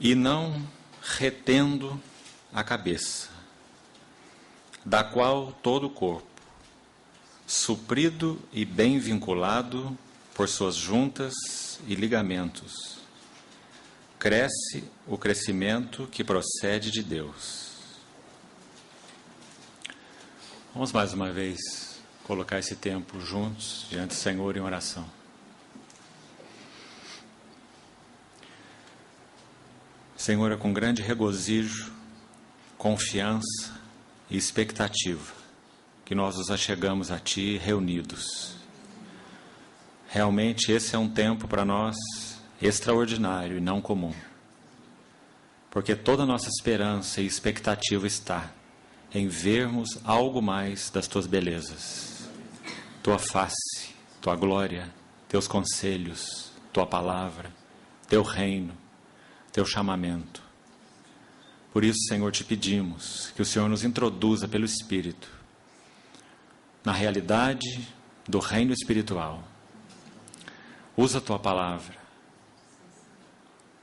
e não retendo a cabeça, da qual todo o corpo, suprido e bem vinculado por suas juntas e ligamentos, cresce o crescimento que procede de Deus. Vamos mais uma vez colocar esse tempo juntos diante do Senhor em oração. Senhor, é com grande regozijo, confiança e expectativa que nós nos achegamos a Ti reunidos. Realmente esse é um tempo para nós extraordinário e não comum, porque toda a nossa esperança e expectativa está em vermos algo mais das Tuas belezas, Tua face, Tua glória, Teus conselhos, Tua palavra, Teu reino, Teu chamamento. Por isso, Senhor, te pedimos que o Senhor nos introduza pelo Espírito na realidade do reino espiritual. Usa a Tua palavra.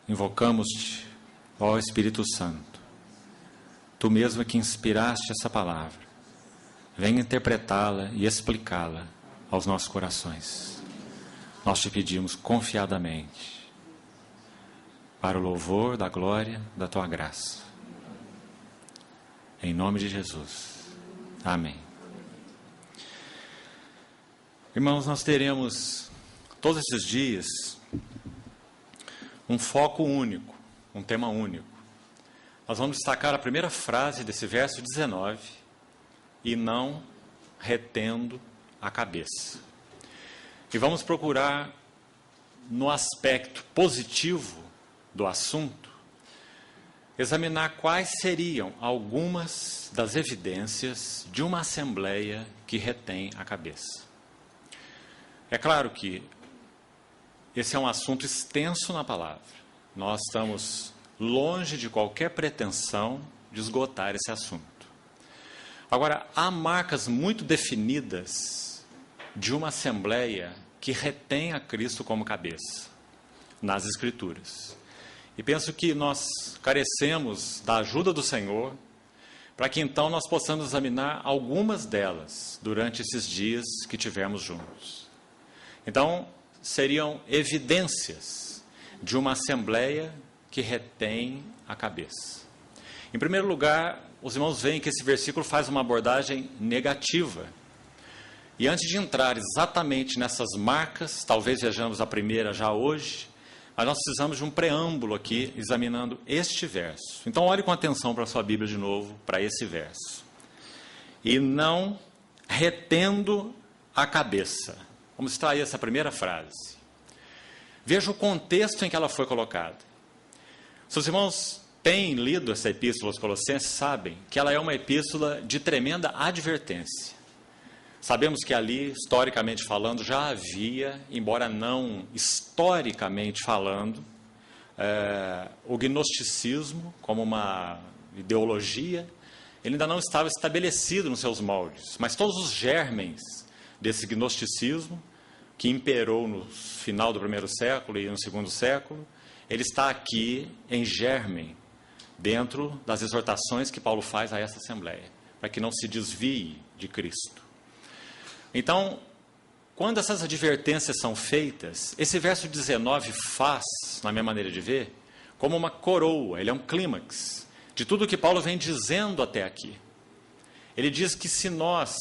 Invocamos-te, ó Espírito Santo. Tu mesmo é que inspiraste essa palavra. Venha interpretá-la e explicá-la aos nossos corações. Nós te pedimos confiadamente, para o louvor da glória da Tua graça. Em nome de Jesus. Amém. Irmãos, nós teremos todos esses dias um foco único, um tema único. Nós vamos destacar a primeira frase desse verso 19, e não retendo a cabeça. E vamos procurar, no aspecto positivo do assunto, examinar quais seriam algumas das evidências de uma assembleia que retém a cabeça. É claro que esse é um assunto extenso na palavra. Nós estamos longe de qualquer pretensão de esgotar esse assunto. Agora, há marcas muito definidas de uma assembleia que retém a Cristo como cabeça nas Escrituras. E penso que nós carecemos da ajuda do Senhor para que então nós possamos examinar algumas delas durante esses dias que tivermos juntos. Então, seriam evidências de uma assembleia que retém a cabeça. Em primeiro lugar, os irmãos veem que esse versículo faz uma abordagem negativa. E antes de entrar exatamente nessas marcas, talvez vejamos a primeira já hoje, mas nós precisamos de um preâmbulo aqui, examinando este verso. Então, olhe com atenção para a sua Bíblia de novo, para esse verso. E não retendo a cabeça. Vamos extrair essa primeira frase. Veja o contexto em que ela foi colocada. Se os irmãos têm lido essa epístola aos Colossenses, sabem que ela é uma epístola de tremenda advertência. Sabemos que ali, historicamente falando, já havia, embora não historicamente falando, o gnosticismo como uma ideologia, ele ainda não estava estabelecido nos seus moldes, mas todos os germens desse gnosticismo, que imperou no final do primeiro século e no segundo século, ele está aqui em germe, dentro das exortações que Paulo faz a essa assembleia, para que não se desvie de Cristo. Então, quando essas advertências são feitas, esse verso 19 faz, na minha maneira de ver, como uma coroa, ele é um clímax de tudo o que Paulo vem dizendo até aqui. Ele diz que se nós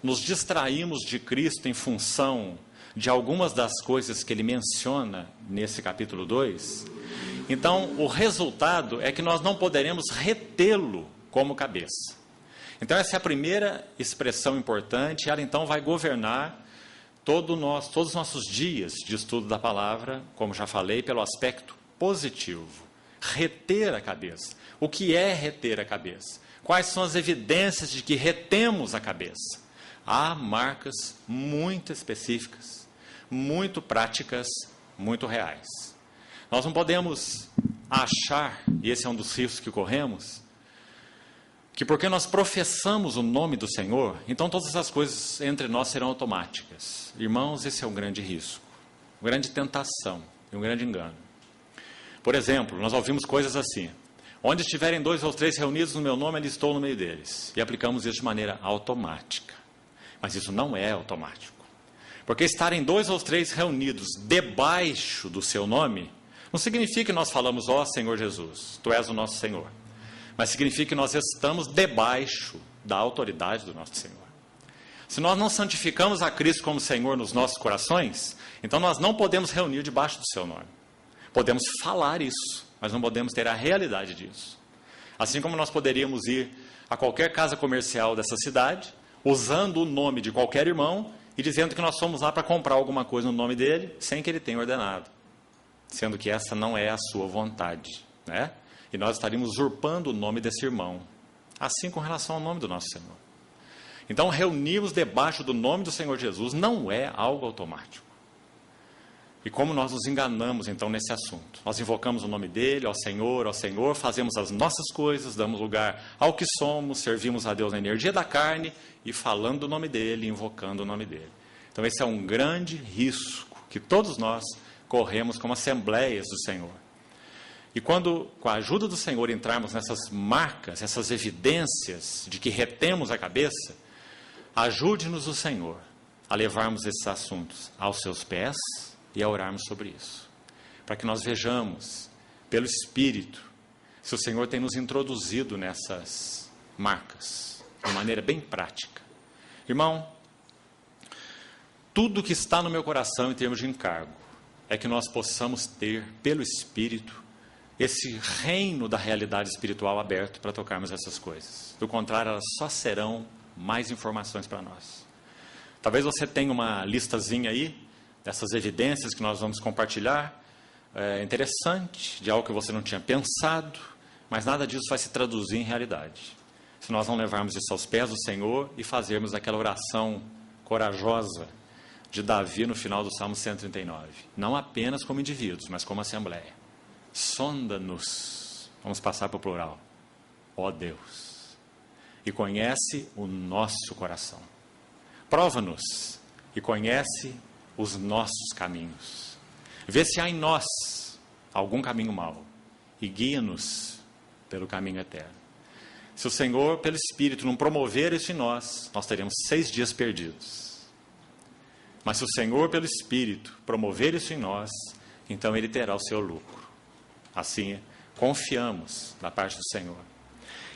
nos distraímos de Cristo em função de algumas das coisas que ele menciona nesse capítulo 2, então o resultado é que nós não poderemos retê-lo como cabeça. Então essa é a primeira expressão importante, ela então vai governar todos os nossos dias de estudo da palavra, como já falei, pelo aspecto positivo. Reter a cabeça. O que é reter a cabeça? Quais são as evidências de que retemos a cabeça? Há marcas muito específicas, muito práticas, muito reais. Nós não podemos achar, e esse é um dos riscos que corremos, que porque nós professamos o nome do Senhor, então todas as coisas entre nós serão automáticas. Irmãos, esse é um grande risco, uma grande tentação e um grande engano. Por exemplo, nós ouvimos coisas assim: onde estiverem 2 ou 3 reunidos no meu nome, ali estou no meio deles. E aplicamos isso de maneira automática. Mas isso não é automático. Porque estarem 2 ou 3 reunidos debaixo do seu nome, não significa que nós falamos, ó Senhor Jesus, Tu és o nosso Senhor. Mas significa que nós estamos debaixo da autoridade do nosso Senhor. Se nós não santificamos a Cristo como Senhor nos nossos corações, então nós não podemos reunir debaixo do seu nome. Podemos falar isso, mas não podemos ter a realidade disso. Assim como nós poderíamos ir a qualquer casa comercial dessa cidade, usando o nome de qualquer irmão e dizendo que nós fomos lá para comprar alguma coisa no nome dele, sem que ele tenha ordenado. Sendo que essa não é a sua vontade, né? E nós estaríamos usurpando o nome desse irmão. Assim com relação ao nome do nosso Senhor. Então, reunirmos debaixo do nome do Senhor Jesus não é algo automático. E como nós nos enganamos, então, nesse assunto? Nós invocamos o nome dele, ao Senhor, fazemos as nossas coisas, damos lugar ao que somos, servimos a Deus na energia da carne e falando o nome dele, invocando o nome dele. Então, esse é um grande risco que todos nós corremos como assembleias do Senhor. E quando, com a ajuda do Senhor, entrarmos nessas marcas, essas evidências de que retemos a cabeça, ajude-nos o Senhor a levarmos esses assuntos aos seus pés e a orarmos sobre isso. Para que nós vejamos, pelo Espírito, se o Senhor tem nos introduzido nessas marcas, de maneira bem prática. Irmão, tudo que está no meu coração em termos de encargo, é que nós possamos ter, pelo Espírito, esse reino da realidade espiritual aberto para tocarmos essas coisas. Do contrário, elas só serão mais informações para nós. Talvez você tenha uma listazinha aí, dessas evidências que nós vamos compartilhar, interessante, de algo que você não tinha pensado, mas nada disso vai se traduzir em realidade. Se nós não levarmos isso aos pés do Senhor e fazermos aquela oração corajosa de Davi no final do Salmo 139. Não apenas como indivíduos, mas como assembleia. Sonda-nos, vamos passar para o plural, ó Deus, e conhece o nosso coração. Prova-nos e conhece os nossos caminhos. Vê se há em nós algum caminho mau e guia-nos pelo caminho eterno. Se o Senhor, pelo Espírito, não promover isso em nós, nós teremos 6 dias perdidos. Mas se o Senhor, pelo Espírito, promover isso em nós, então Ele terá o seu lucro. Assim, confiamos da parte do Senhor.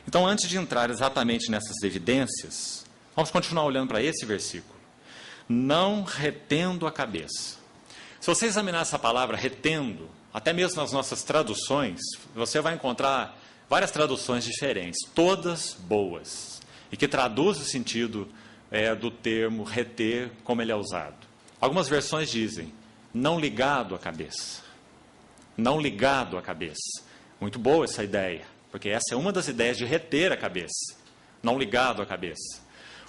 Então, antes de entrar exatamente nessas evidências, vamos continuar olhando para esse versículo. Não retendo a cabeça. Se você examinar essa palavra retendo, até mesmo nas nossas traduções, você vai encontrar várias traduções diferentes, todas boas, e que traduzem o sentido do termo reter como ele é usado. Algumas versões dizem, não ligado à cabeça. Não ligado à cabeça. Muito boa essa ideia, porque essa é uma das ideias de reter a cabeça. Não ligado à cabeça.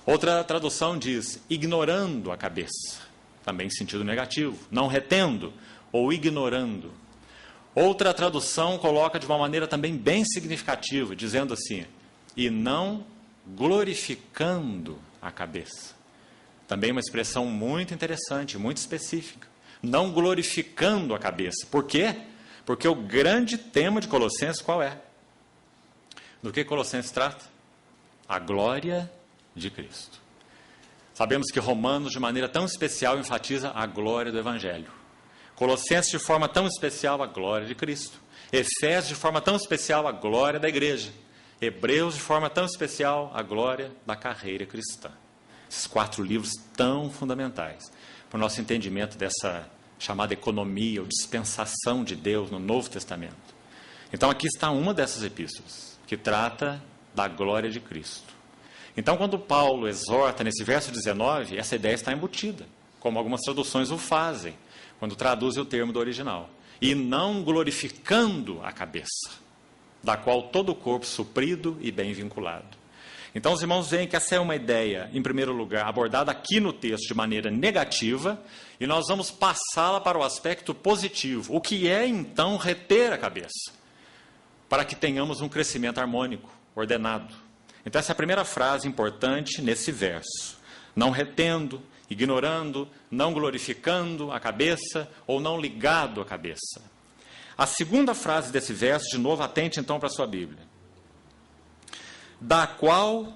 Outra tradução diz, ignorando a cabeça. Também em sentido negativo. Não retendo ou ignorando. Outra tradução coloca de uma maneira também bem significativa, dizendo assim, e não glorificando a cabeça. Também uma expressão muito interessante, muito específica. Não glorificando a cabeça. Por quê? Porque o grande tema de Colossenses qual é? Do que Colossenses trata? A glória de Cristo. Sabemos que Romanos, de maneira tão especial, enfatiza a glória do Evangelho. Colossenses, de forma tão especial, a glória de Cristo. Efésios, de forma tão especial, a glória da igreja. Hebreus, de forma tão especial, a glória da carreira cristã. Esses 4 livros tão fundamentais para o nosso entendimento dessa chamada economia ou dispensação de Deus no Novo Testamento. Então aqui está uma dessas epístolas, que trata da glória de Cristo. Então quando Paulo exorta nesse verso 19, essa ideia está embutida, como algumas traduções o fazem, quando traduzem o termo do original. E não glorificando a cabeça, da qual todo o corpo suprido e bem vinculado. Então os irmãos veem que essa é uma ideia, em primeiro lugar, abordada aqui no texto de maneira negativa, e nós vamos passá-la para o aspecto positivo. O que é, então, reter a cabeça? Para que tenhamos um crescimento harmônico, ordenado. Então essa é a primeira frase importante nesse verso. Não retendo, ignorando, não glorificando a cabeça ou não ligado à cabeça. A segunda frase desse verso, de novo, atente então para a sua Bíblia. Da qual